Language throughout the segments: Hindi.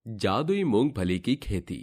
जादुई मूंगफली की खेती।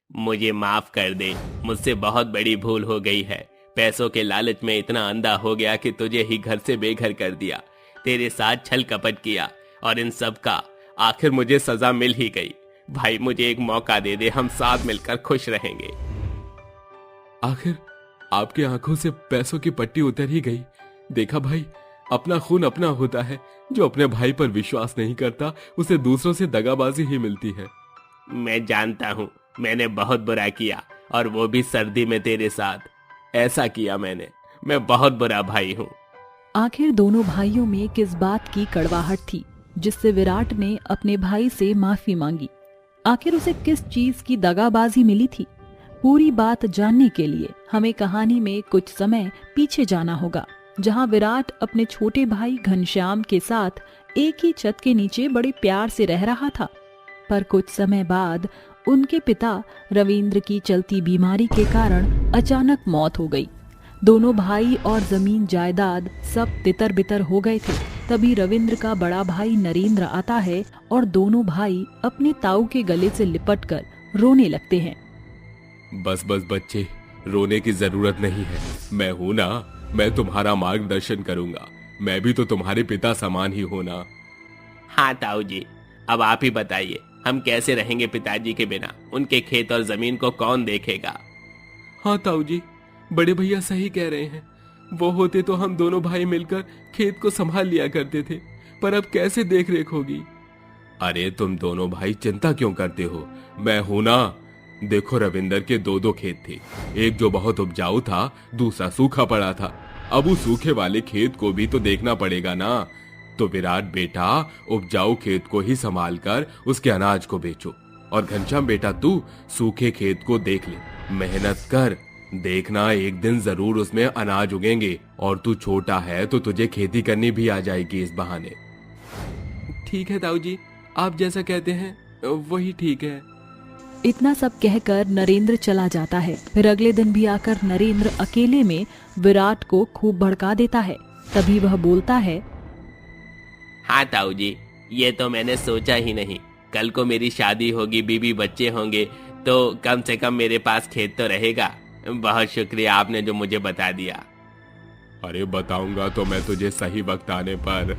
मुझे माफ कर दे, मुझसे बहुत बड़ी भूल हो गई है। पैसों के लालच में इतना अंधा हो गया कि तुझे ही घर से बेघर कर दिया, तेरे साथ छल कपट किया और इन सब का आखिर मुझे सजा मिल ही गई। भाई मुझे एक मौका दे दे, हम साथ मिलकर खुश रहेंगे। आखिर आपकी आंखों से पैसों की पट्टी उतर ही गई। देखा भाई, अपना खून अपना होता है। जो अपने भाई पर विश्वास नहीं करता उसे दूसरों से दगाबाजी ही मिलती है। मैं जानता हूँ, मैंने बहुत बुरा किया, और वो भी सर्दी में तेरे साथ। ऐसा किया मैंने, मैं बहुत बुरा भाई हूँ। आखिर दोनों भाइयों में किस बात की कड़वाहट थी जिससे विराट ने अपने भाई से माफी मांगी? आखिर उसे किस चीज की दगाबाजी मिली थी? पूरी बात जानने के लिए हमें कहानी में कुछ समय पीछे जाना होगा, जहां विराट अपने छोटे भाई घनश्याम के साथ एक ही छत के नीचे बड़े प्यार से रह रहा था। पर कुछ समय बाद उनके पिता रविंद्र की चलती बीमारी के कारण अचानक मौत हो गई। दोनों भाई और जमीन जायदाद सब तितर बितर हो गए थे। तभी रविंद्र का बड़ा भाई नरेंद्र आता है और दोनों भाई अपने ताऊ के गले से लिपटकर रोने लगते हैं। बस बस बच्चे, रोने की जरूरत नहीं है। मैं हूं ना, मैं तुम्हारा मार्गदर्शन करूंगा। मैं भी तो तुम्हारे पिता समान ही हूं ना। हाँ ताऊ जी, अब आप ही बताइए, हम कैसे रहेंगे पिताजी के बिना? उनके खेत और जमीन को कौन देखेगा? हाँ ताऊ जी, बड़े भैया सही कह रहे हैं। वो होते तो हम दोनों भाई मिलकर खेत को संभाल लिया करते थे, पर अब कैसे देख रेख होगी? अरे तुम दोनों भाई चिंता क्यों करते हो? मैं हूं ना। देखो, रविंदर के दो दो खेत थे। एक जो बहुत उपजाऊ था, दूसरा सूखा पड़ा था। अब उस सूखे वाले खेत को भी तो देखना पड़ेगा ना। तो विराट बेटा, उपजाऊ खेत को ही संभाल कर उसके अनाज को बेचो, और घनश्याम बेटा तू सूखे खेत को देख ले, मेहनत कर। देखना एक दिन जरूर उसमें अनाज उगेंगे, और तू छोटा है तो तुझे खेती करनी भी आ जाएगी इस बहाने। ठीक है ताऊ जी, आप जैसा कहते हैं वही ठीक है। इतना सब कहकर नरेंद्र चला जाता है। फिर अगले दिन भी आकर नरेंद्र अकेले में विराट को खूब भड़का देता है। तभी वह बोलता है, हाँ ताऊ जी, ये तो मैंने सोचा ही नहीं। कल को मेरी शादी होगी, बीबी बच्चे होंगे, तो कम से कम मेरे पास खेत तो रहेगा। बहुत शुक्रिया आपने जो मुझे बता दिया। अरे बताऊंगा तो मैं तुझे सही वक्त आने पर।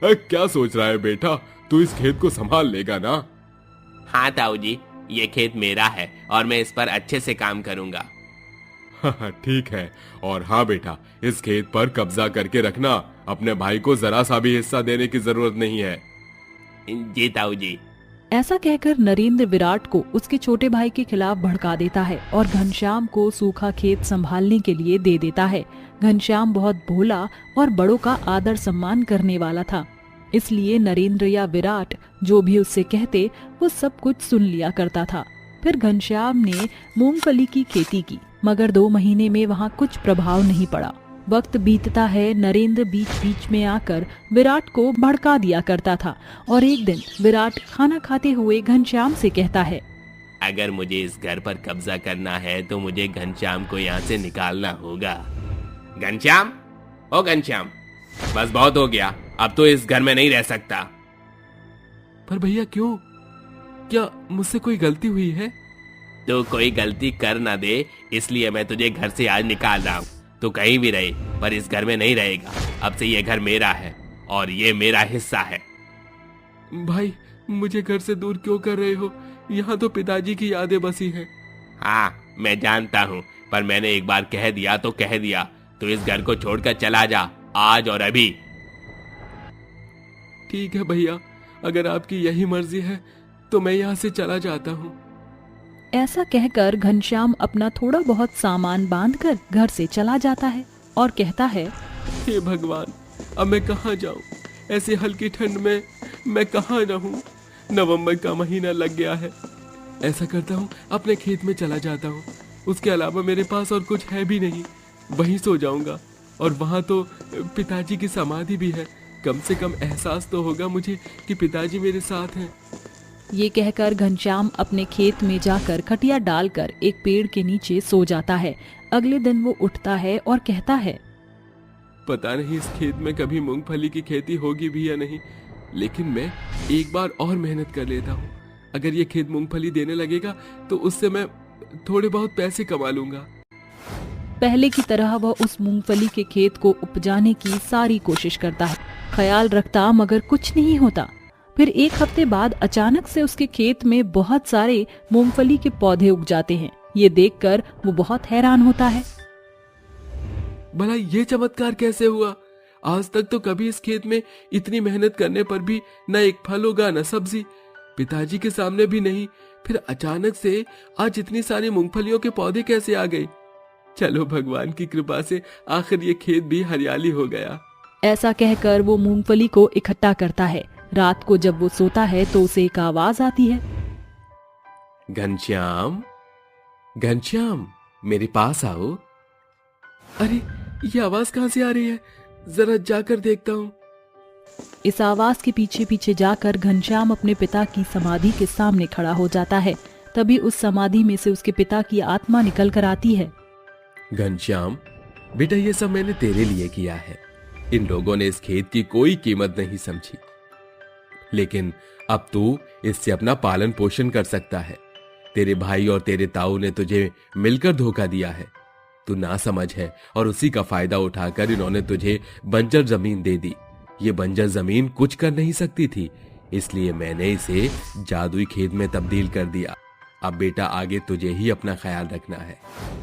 क्या सोच रहा है बेटा, तू इस खेत को संभाल लेगा ना? हाँ ताऊ जी, ये खेत मेरा है और मैं इस पर अच्छे से काम करूंगा। ठीक है। और हाँ बेटा, इस खेत पर कब्जा करके रखना। अपने भाई को जरा सा भी हिस्सा देने की जरूरत नहीं है। जी ताऊ जी। ऐसा कहकर नरेंद्र विराट को उसके छोटे भाई के खिलाफ भड़का देता है और घनश्याम को सूखा खेत संभालने के लिए दे देता है। घनश्याम बहुत भोला और बड़ों का आदर सम्मान करने वाला था, इसलिए नरेंद्र या विराट जो भी उससे कहते वो सब कुछ सुन लिया करता था। फिर घनश्याम ने मूंगफली की खेती की, मगर 2 महीने में वहाँ कुछ प्रभाव नहीं पड़ा। वक्त बीतता है, नरेंद्र बीच बीच में आकर विराट को भड़का दिया करता था, और एक दिन विराट खाना खाते हुए घनश्याम से कहता है, अगर मुझे इस घर पर कब्जा करना है तो मुझे घनश्याम को यहाँ से निकालना होगा। घनश्याम, ओ घनश्याम, बस बहुत हो गया, अब तो इस घर में नहीं रह सकता। पर भैया क्यों? क्या मुझसे कोई गलती हुई है? तो कोई गलती कर ना दे, इसलिए मैं तुझे घर से आज निकाल रहा हूँ। तू कहीं भी रहे, पर इस घर में नहीं रहेगा। अब से ये घर मेरा है और ये मेरा हिस्सा है। भाई, मुझे घर से दूर क्यों कर रहे हो? यहाँ तो पिताजी की यादें बसी हैं। हाँ मैं जानता हूँ, पर मैंने एक बार कह दिया तो कह दिया। तो इस घर को छोड़कर चला जा, आज और अभी। ठीक है भैया, अगर आपकी यही मर्जी है तो मैं यहाँ से चला जाता हूँ। ऐसा कहकर घनश्याम अपना थोड़ा बहुत सामान बांधकर घर से चला जाता है और कहता है, हे भगवान, अब मैं कहाँ जाऊँ? ऐसी हल्की ठंड में मैं कहाँ रहूँ? नवंबर का महीना लग गया है। ऐसा करता हूँ, अपने खेत में चला जाता हूँ। उसके अलावा मेरे पास और कुछ है भी नहीं। वहीं सो जाऊंगा, और वहाँ तो पिताजी की समाधि भी है। कम से कम एहसास तो होगा मुझे कि पिताजी मेरे साथ हैं। ये कहकर घनश्याम अपने खेत में जाकर खटिया डालकर एक पेड़ के नीचे सो जाता है। अगले दिन वो उठता है और कहता है, पता नहीं इस खेत में कभी मूंगफली की खेती होगी भी या नहीं। लेकिन मैं एक बार और मेहनत कर लेता हूँ। अगर ये खेत मूंगफली देने लगेगा तो उससे मैं थोड़े बहुत पैसे कमा लूंगा। पहले की तरह वह उस मूंगफली के खेत को उपजाने की सारी कोशिश करता है, ख्याल रखता, मगर कुछ नहीं होता। फिर एक हफ्ते बाद अचानक से उसके खेत में बहुत सारे मूंगफली के पौधे उग जाते हैं। ये देखकर वो बहुत हैरान होता है। भला ये चमत्कार कैसे हुआ? आज तक तो कभी इस खेत में इतनी मेहनत करने पर भी न एक फल उगा न सब्जी, पिताजी के सामने भी नहीं। फिर अचानक से आज इतनी सारी मूंगफलियों के पौधे कैसे आ गए? चलो भगवान की कृपा से आखिर ये खेत भी हरियाली हो गया। ऐसा कहकर वो मूंगफली को इकट्ठा करता है। रात को जब वो सोता है तो उसे एक आवाज आती है। घनश्याम, घनश्याम, मेरे पास आओ। अरे ये आवाज कहां से आ रही है? जरा जाकर देखता हूँ। इस आवाज के पीछे पीछे जाकर घनश्याम अपने पिता की समाधि के सामने खड़ा हो जाता है। तभी उस समाधि में से उसके पिता की आत्मा निकल कर आती है। घनश्याम बेटा, ये सब मैंने तेरे लिए किया है। इन लोगों ने इस खेत की कोई कीमत नहीं समझी, लेकिन अब तू इससे अपना पालन पोषण कर सकता है। तेरे भाई और तेरे ताऊ ने तुझे मिलकर धोखा दिया है। तू ना समझ है और उसी का फायदा उठाकर इन्होंने तुझे बंजर जमीन दे दी। ये बंजर जमीन कुछ कर नहीं सकती थी, इसलिए मैंने इसे जादुई खेत में तब्दील कर दिया। अब बेटा आगे तुझे ही अपना ख्याल रखना है,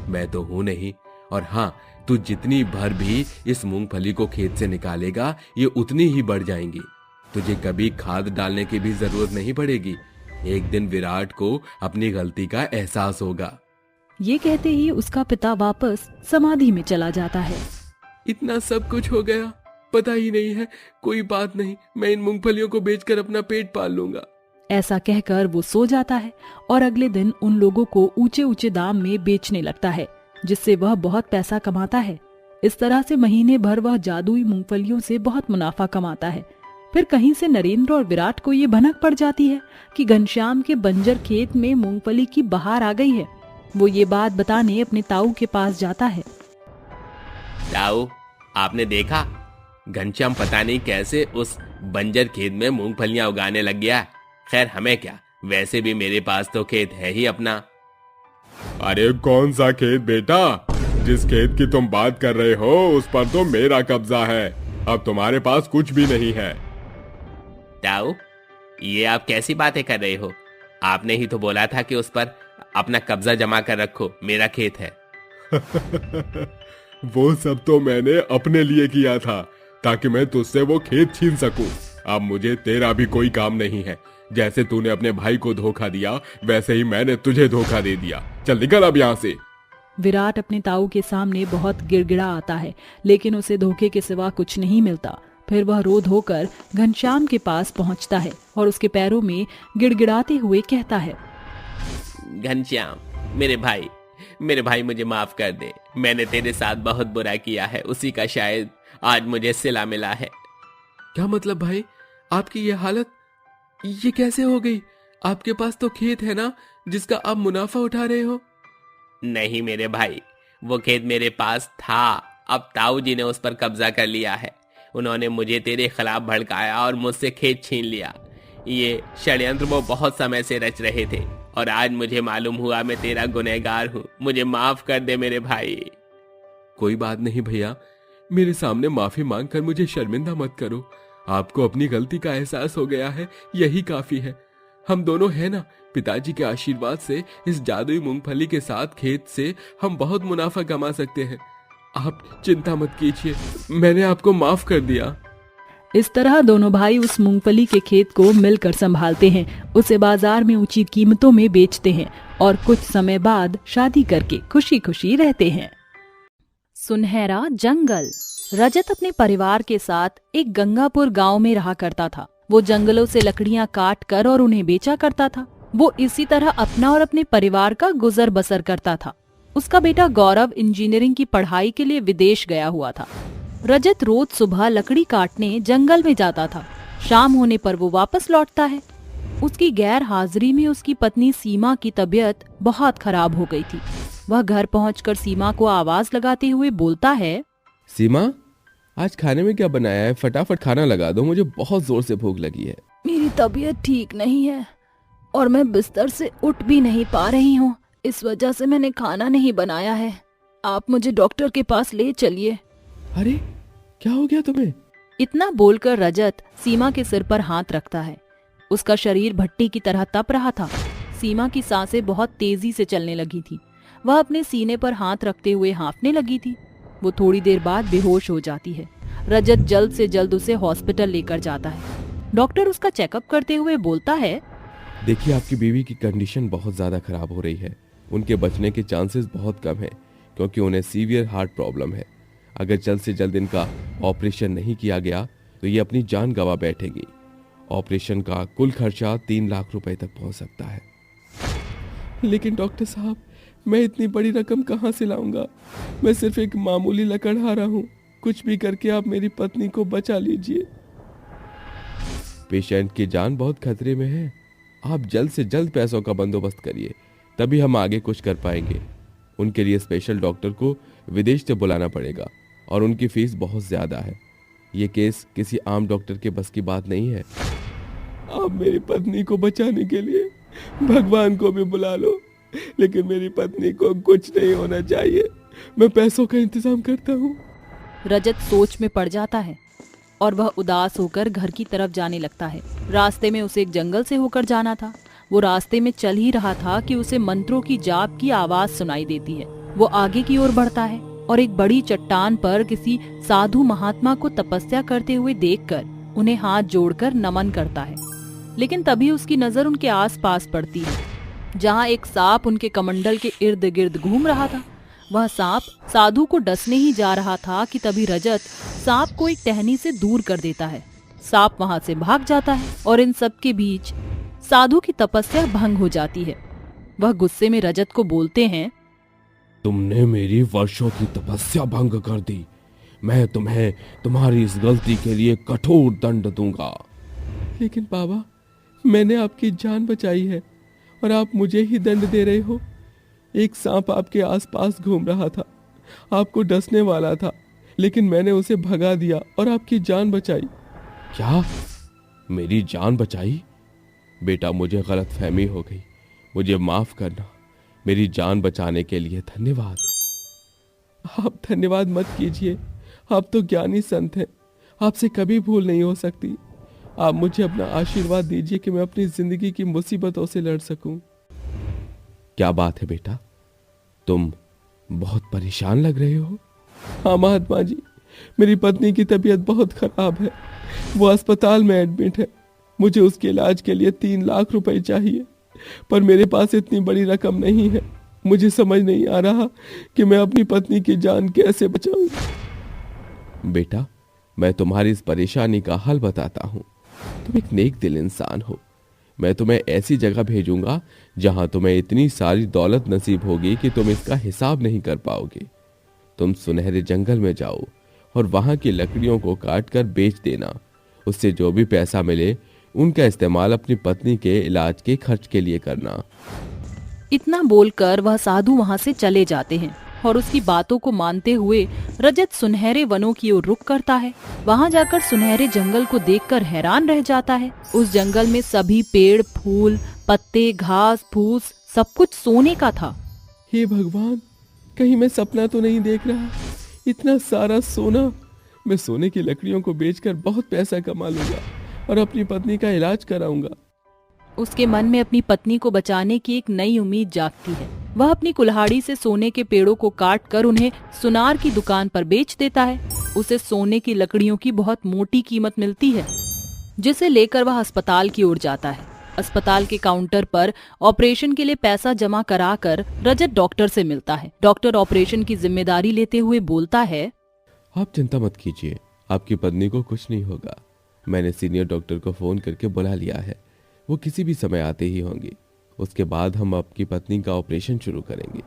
मैं तो हूं नहीं। और हाँ, तू जितनी भर भी इस मूंगफली को खेत से निकालेगा ये उतनी ही बढ़ जाएंगी। तुझे कभी खाद डालने की भी जरूरत नहीं पड़ेगी। एक दिन विराट को अपनी गलती का एहसास होगा। ये कहते ही उसका पिता वापस समाधि में चला जाता है। इतना सब कुछ हो गया, पता ही नहीं है। कोई बात नहीं, मैं इन मूंगफलियों को बेचकर अपना पेट पाल लूंगा। ऐसा कहकर वो सो जाता है और अगले दिन उन लोगों को ऊंचे ऊंचे दाम में बेचने लगता है, जिससे वह बहुत पैसा कमाता है। इस तरह से महीने भर वह जादुई मूंगफलियों से बहुत मुनाफा कमाता है। फिर कहीं से नरेंद्र और विराट को ये भनक पड़ जाती है कि घनश्याम के बंजर खेत में मूंगफली की बहार आ गई है। वो ये बात बताने अपने ताऊ के पास जाता है। ताऊ, आपने देखा? घनश्याम पता नहीं कैसे उस बंजर खेत में मूंगफलियां उगाने लग गया। खैर हमें क्या, वैसे भी मेरे पास तो खेत है ही अपना। अरे कौन सा खेत बेटा? जिस खेत की तुम बात कर रहे हो उस पर तो मेरा कब्जा है। अब तुम्हारे पास कुछ भी नहीं है। ताऊ, ये आप कैसी बातें कर रहे हो? आपने ही तो बोला था कि उस पर अपना कब्जा जमा कर रखो, मेरा खेत है। वो सब तो मैंने अपने लिए किया था ताकि मैं तुझसे वो खेत छीन सकूं। अब मुझे तेरा भी कोई काम नहीं है। जैसे तूने अपने भाई को धोखा दिया वैसे ही मैंने तुझे धोखा दे दिया। चल निकल अब यहाँ से। विराट अपने ताऊ के सामने बहुत गिड़गिड़ा आता है, लेकिन उसे धोखे के सिवा कुछ नहीं मिलता। फिर वह रो धोकर घनश्याम के पास पहुंचता है और उसके पैरों में गिड़गिड़ाते हुए कहता है। घनश्याम, मेरे भाई मुझे माफ कर दे। मैंने तेरे साथ बहुत बुरा किया है, उसी का शायद आज मुझे सिला मिला है। क्या मतलब भाई, आपकी ये हालत ये कैसे हो गई? आपके पास तो खेत है ना जिसका आप मुनाफा उठा रहे हो। नहीं मेरे भाई, वो खेत मेरे पास था, अब ताऊ जी ने उस पर कब्जा कर लिया है। उन्होंने मुझे तेरे खिलाफ भड़काया और मुझसे खेत छीन लिया। ये षड्यंत्र वो बहुत समय से रच रहे थे और आज मुझे मालूम हुआ मैं तेरा गुनहगार हूँ। मुझे माफ कर दे मेरे भाई। कोई बात नहीं भैया, मेरे सामने माफी मांगकर मुझे शर्मिंदा मत करो। आपको अपनी गलती का एहसास हो गया है, यही काफी है। हम दोनों हैं ना, पिताजी के आशीर्वाद से इस जादुई मूंगफली के साथ खेत से हम बहुत मुनाफा कमा सकते हैं। आप चिंता मत कीजिए, मैंने आपको माफ कर दिया। इस तरह दोनों भाई उस मूंगफली के खेत को मिलकर संभालते हैं, उसे बाजार में ऊंची कीमतों में बेचते हैं और कुछ समय बाद शादी करके खुशी खुशी रहते हैं। सुनहरा जंगल। रजत अपने परिवार के साथ एक गंगापुर गांव में रहा करता था। वो जंगलों से लकड़ियां काट कर और उन्हें बेचा करता था। वो इसी तरह अपना और अपने परिवार का गुजर बसर करता था। उसका बेटा गौरव इंजीनियरिंग की पढ़ाई के लिए विदेश गया हुआ था। रजत रोज सुबह लकड़ी काटने जंगल में जाता था। शाम होने पर वो वापस लौटता है। उसकी गैर हाजिरी में उसकी पत्नी सीमा की तबीयत बहुत खराब हो गई थी। वह घर पहुंचकर सीमा को आवाज लगाते हुए बोलता है, सीमा, आज खाने में क्या बनाया है? फटाफट खाना लगा दो, मुझे बहुत जोर से भूख लगी है। मेरी तबीयत ठीक नहीं है और मैं बिस्तर से उठ भी नहीं पा रही हूँ। इस वजह से मैंने खाना नहीं बनाया है। आप मुझे डॉक्टर के पास ले चलिए। अरे क्या हो गया तुम्हें? इतना बोलकर रजत सीमा के सिर पर हाथ रखता है। उसका शरीर भट्टी की तरह तप रहा था। सीमा की सांसें बहुत तेजी से चलने लगी थी। वह अपने सीने पर हाथ रखते हुए हाँफने लगी थी। वो थोड़ी देर बाद बेहोश हो जाती है। रजत जल्द से जल्द उसे हॉस्पिटल लेकर जाता है। डॉक्टर उसका चेकअप करते हुए बोलता है, देखिए आपकी बीवी की कंडीशन बहुत ज़्यादा खराब हो रही है। उनके बचने के चांसेस बहुत कम हैं क्योंकि उन्हें सीवियर हार्ट प्रॉब्लम है। अगर जल्द से जल्द इनका ऑपरेशन नहीं किया गया तो ये अपनी जान गंवा बैठेंगी। ऑपरेशन का कुल खर्चा 3 लाख रुपए तक पहुंच सकता है। लेकिन डॉक्टर साहब, मैं इतनी बड़ी रकम कहाँ से लाऊंगा? मैं सिर्फ एक मामूली लकड़हारा हूँ। कुछ भी करके आप मेरी पत्नी को बचा लीजिए। पेशेंट की जान बहुत खतरे में है। आप जल्द से जल्द पैसों का बंदोबस्त करिए, तभी हम आगे कुछ कर पाएंगे। उनके लिए स्पेशल डॉक्टर को विदेश से बुलाना पड़ेगा और उनकी फीस बहुत ज्यादा है। ये केस किसी आम डॉक्टर के बस की बात नहीं है। आप मेरी पत्नी को बचाने के लिए भगवान को भी बुला लो, लेकिन मेरी पत्नी को कुछ नहीं होना चाहिए। मैं पैसों का इंतजाम करता हूँ। रजत सोच में पड़ जाता है और वह उदास होकर घर की तरफ जाने लगता है। रास्ते में उसे एक जंगल से होकर जाना था। वो रास्ते में चल ही रहा था कि उसे मंत्रों की जाप की आवाज सुनाई देती है। वो आगे की ओर बढ़ता है और एक बड़ी चट्टान पर किसी साधु महात्मा को तपस्या करते हुए देखकर उन्हें हाथ जोड़कर नमन करता है। लेकिन तभी उसकी नजर उनके आसपास पड़ती है, जहाँ एक सांप उनके कमंडल के इर्द गिर्द घूम रहा था। वह सांप साधु को डसने ही जा रहा था कि तभी रजत सांप को एक टहनी से दूर कर देता है। सांप वहां से भाग जाता है और इन सब के बीच साधु की तपस्या भंग हो जाती है। वह गुस्से में रजत को बोलते हैं, तुमने मेरी वर्षों की तपस्या भंग कर दी। मैं तुम्हें तुम्हारी इस गलती के लिए कठोर दंड दूंगा। लेकिन बाबा, मैंने आपकी जान बचाई है और आप मुझे ही दंड दे रहे हो। एक सांप आपके आसपास घूम रहा था, आपको डसने वाला था, लेकिन मैंने उसे भगा दिया और आपकी जान बचाई। क्या? मेरी जान बचाई? बेटा, मुझे गलतफहमी हो गई, मुझे माफ करना। मेरी जान बचाने के लिए धन्यवाद। आप धन्यवाद मत कीजिए, आप तो ज्ञानी संत हैं, आपसे कभी भूल नहीं हो सकती। आप मुझे अपना आशीर्वाद दीजिए कि मैं अपनी जिंदगी की मुसीबतों से लड़ सकूं। क्या बात है बेटा, तुम बहुत परेशान लग रहे हो। हाँ महात्मा जी, मेरी पत्नी की तबीयत बहुत खराब है। वो अस्पताल में एडमिट है। मुझे उसके इलाज के लिए 3 लाख रुपए चाहिए, पर मेरे पास इतनी बड़ी रकम नहीं है। मुझे समझ नहीं आ रहा कि मैं अपनी पत्नी की जान कैसे बचाऊं। बेटा, मैं तुम्हारी इस परेशानी का हल बताता हूँ। तुम एक नेक दिल इंसान हो। मैं तुम्हें ऐसी जगह भेजूंगा जहां तुम्हें इतनी सारी दौलत नसीब होगी कि तुम इसका हिसाब नहीं कर पाओगे। तुम सुनहरे जंगल में जाओ और वहां की लकड़ियों को काट कर बेच देना। उससे जो भी पैसा मिले उनका इस्तेमाल अपनी पत्नी के इलाज के खर्च के लिए करना। इतना बोलकर वह साधु वहां से चले जाते हैं और उसकी बातों को मानते हुए रजत सुनहरे वनों की ओर रुख करता है। वहां जाकर सुनहरे जंगल को देखकर हैरान रह जाता है। उस जंगल में सभी पेड़, फूल, पत्ते, घास, फूस सब कुछ सोने का था। हे भगवान, कहीं मैं सपना तो नहीं देख रहा? इतना सारा सोना! मैं सोने की लकड़ियों को बेचकर बहुत पैसा कमा लूंगा और अपनी पत्नी का इलाज कराऊंगा। उसके मन में अपनी पत्नी को बचाने की एक नई उम्मीद जागती है। वह अपनी कुल्हाड़ी से सोने के पेड़ों को काट कर उन्हें सुनार की दुकान पर बेच देता है। उसे सोने की लकड़ियों की बहुत मोटी कीमत मिलती है, जिसे लेकर वह अस्पताल की ओर जाता है। अस्पताल के काउंटर पर ऑपरेशन के लिए पैसा जमा कराकर रजत डॉक्टर से मिलता है। डॉक्टर ऑपरेशन की जिम्मेदारी लेते हुए बोलता है, आप चिंता मत कीजिए, आपकी पत्नी को कुछ नहीं होगा। मैंने सीनियर डॉक्टर को फोन करके बुला लिया है, वो किसी भी समय आते ही होंगे। उसके बाद हम आपकी पत्नी का ऑपरेशन शुरू करेंगे।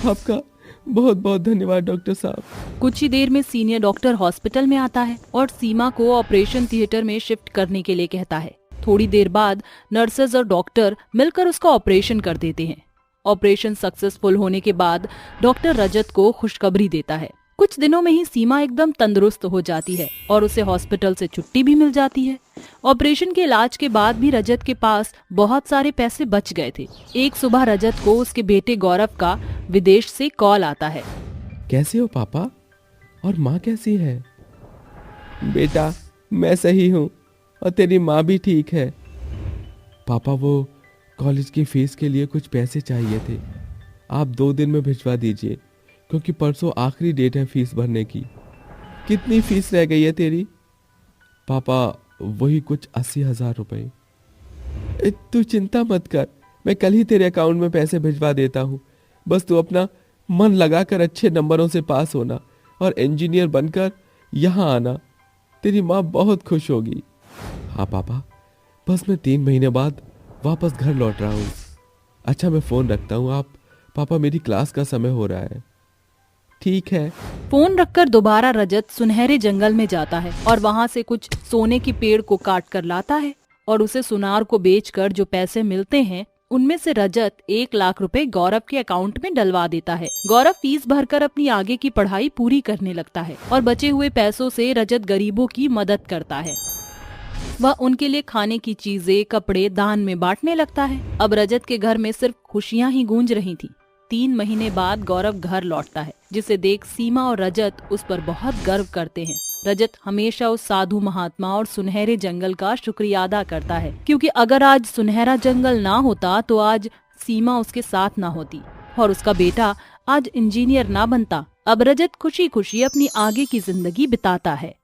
आपका बहुत बहुत धन्यवाद डॉक्टर साहब। कुछ ही देर में सीनियर डॉक्टर हॉस्पिटल में आता है और सीमा को ऑपरेशन थिएटर में शिफ्ट करने के लिए कहता है। थोड़ी देर बाद नर्सेज और डॉक्टर मिलकर उसका ऑपरेशन कर देते हैं। ऑपरेशन सक्सेसफुल होने के बाद डॉक्टर रजत को खुशखबरी देता है। कुछ दिनों में ही सीमा एकदम तंदुरुस्त हो जाती है और उसे हॉस्पिटल से छुट्टी भी मिल जाती है। ऑपरेशन के इलाज के बाद भी रजत के पास बहुत सारे पैसे बच गए थे। एक सुबह रजत को उसके बेटे गौरव का विदेश से कॉल आता है। कैसे हो पापा? और माँ कैसी है? बेटा मैं सही हूँ और तेरी माँ भी ठीक है। पापा वो कॉलेज की फीस के लिए कुछ पैसे चाहिए थे, आप 2 दिन में भिजवा दीजिए क्योंकि परसों आखिरी डेट है फीस भरने की। कितनी फीस रह गई है तेरी? पापा वही कुछ 80,000 रुपए। तू चिंता मत कर, मैं कल ही तेरे अकाउंट में पैसे भिजवा देता हूँ। बस तू अपना मन लगाकर अच्छे नंबरों से पास होना और इंजीनियर बनकर यहाँ आना, तेरी माँ बहुत खुश होगी। हाँ पापा, बस मैं 3 महीने बाद वापस घर लौट रहा हूँ। अच्छा मैं फोन रखता हूँ, आप पापा मेरी क्लास का समय हो रहा है। ठीक है। फोन रखकर दोबारा रजत सुनहरे जंगल में जाता है और वहाँ से कुछ सोने की पेड़ को काट कर लाता है और उसे सुनार को बेचकर जो पैसे मिलते हैं उनमें से रजत 1 लाख रुपए गौरव के अकाउंट में डलवा देता है। गौरव फीस भरकर अपनी आगे की पढ़ाई पूरी करने लगता है और बचे हुए पैसों से रजत गरीबों की मदद करता है। वह उनके लिए खाने की चीजें, कपड़े दान में बांटने लगता है। अब रजत के घर में सिर्फ खुशियां ही गूंज रही थी। 3 महीने बाद गौरव घर लौटता है, जिसे देख सीमा और रजत उस पर बहुत गर्व करते हैं। रजत हमेशा उस साधु महात्मा और सुनहरे जंगल का शुक्रिया अदा करता है, क्योंकि अगर आज सुनहरा जंगल ना होता तो आज सीमा उसके साथ ना होती और उसका बेटा आज इंजीनियर ना बनता। अब रजत खुशी खुशी अपनी आगे की जिंदगी बिताता है।